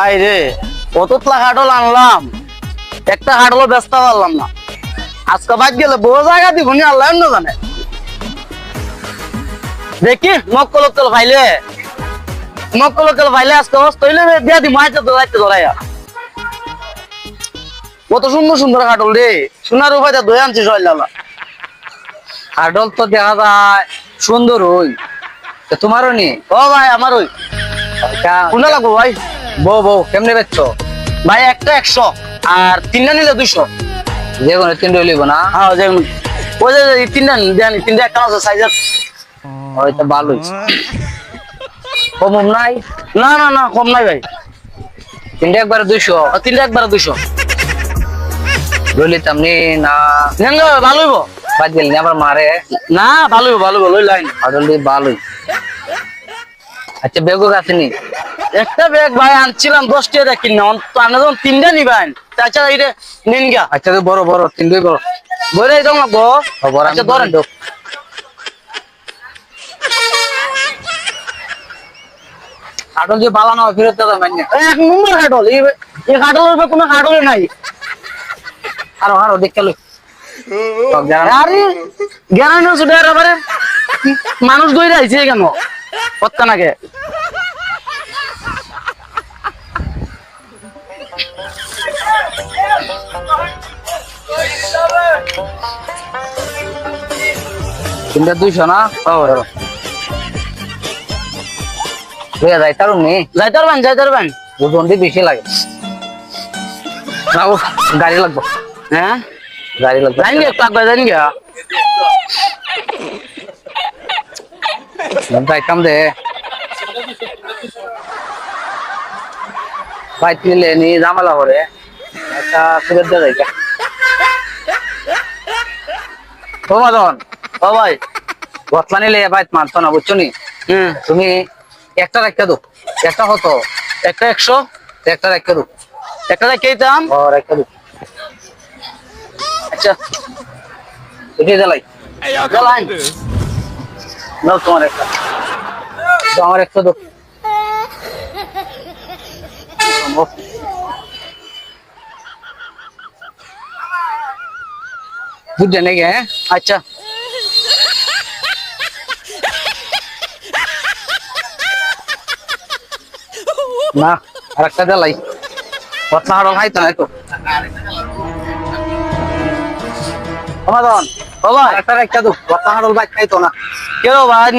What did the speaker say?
I রে কতলা হাটল আনলাম, একটা হাটলো ব্যস্ত পারলাম না। আজকে বাদ গেলে বড় জায়গা দিব নি, আল্লাহ না জানে। দেখি মক্কল ভাইলে আজকে হইলে দিয়া দি মাইতে তো যাইতে ধরাইয়া। কত সুন্দর সুন্দর হাটল রে, সোনার উপায়টা ধরে আনছি সইলালা। হাডল তো দেখা যায় সুন্দর হই, তোমারও নি? ও ভাই আমার ওই কোনটা লাগবো ভাই? বউ বউ কেমনে বেচছো? ভাই একটা 100 আর তিনটা নিলে 200। যে কোনো তিনটে লইব না? হ্যাঁ যে ওই যে তিনটা জানি, তিনটা একটা আছে সাইজ। হয়তো ভালোই। কম নাই? না না না কম নাই ভাই, তিনটে একবারে 200? তিনটা একবার 200 লইলিতাম নি না? ভালো হইব। বাদ গেলি আবার মারে না ভালো হইব, ভালো হইব, লই লাইন। হাডল দিয়ে ভালোই। আচ্ছা বেগও আছে নি? একটা ব্যাগ ভাই আনছিলাম 10 টাকা কিনা, আপনি যখন তিনটা নিবেন তাছাড়া এটা নিন গা। আচ্ছা তো বড় বড় তিনটে বড় বলে দাও না গো। খবর। আচ্ছা ধরেন হাডল দিয়ে বালানো ফেরত দাদা মান্য। এক নম্বর হাটল, এই হাটলের উপর কোনো হাটলে নাই। আরো আরো দেখতে লই। আরে গ্যারান্টি ছুটে এবারে মানুষ দইরা আইছে কেন পত্তা নাকে। তিনটা 200 না? লইয়া যাই তারুম নি? যাইতে পারবেন। ওজন দিয়ে বেশি লাগে না, ও গাড়ি লাগবো। হ্যাঁ গাড়ি লাগবে। জানি গে লাগবে, জানি গে যাইতাম দে বাইক নিলে নি ঝামেলা করে একটা ফেরত দিয়ে যাইতা। ও মদন, ও ভাই। গতলা নিলে বাইক মানতো না বুঝছো নি? তুমি একটা রাখতে দো, একটা হতো একটা 100, একটা রাখতে দো, একটা রেখেই দাম। ও রাখতে দো। আচ্ছা এটাই জ্বালাই জ্বালাইন দাও, তোমার একটা তো আমার একটা দো। বুঝছে নাকি? হ্যাঁ আচ্ছা না আর একটা জ্বালাই কথা হাড়ল খাইতো না তো সমাধান। ও ভাই একটা রাখতে দো, কথা হাড়ল বাইক খাইতো না। কেন ভাই